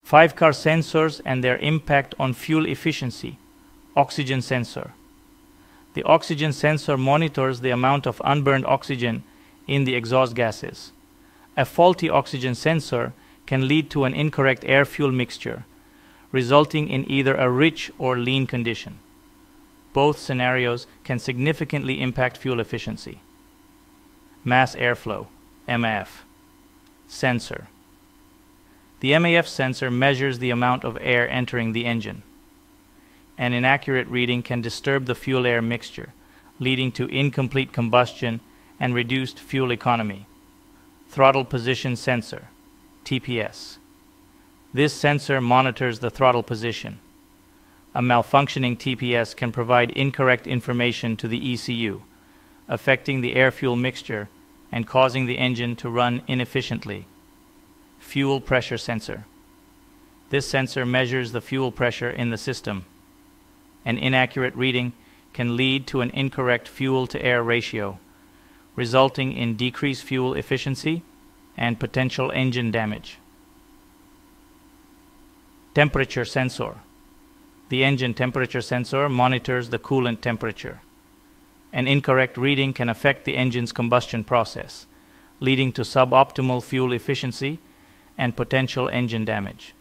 5-car sensors and their impact on fuel efficiency. Oxygen sensor. The oxygen sensor monitors the amount of unburned oxygen in the exhaust gases. A faulty oxygen sensor can lead to an incorrect air-fuel mixture, resulting in either a rich or lean condition. Both scenarios can significantly impact fuel efficiency. Mass airflow, MAF. Sensor. The MAF sensor measures the amount of air entering the engine. An inaccurate reading can disturb the fuel-air mixture, leading to incomplete combustion and reduced fuel economy. Throttle position sensor, TPS. This sensor monitors the throttle position. A malfunctioning TPS can provide incorrect information to the ECU, affecting the air-fuel mixture and causing the engine to run inefficiently. Fuel pressure sensor. This sensor measures the fuel pressure in the system. An inaccurate reading can lead to an incorrect fuel-to-air ratio, resulting in decreased fuel efficiency and potential engine damage. Temperature sensor. The engine temperature sensor monitors the coolant temperature. An incorrect reading can affect the engine's combustion process, leading to suboptimal fuel efficiency and potential engine damage.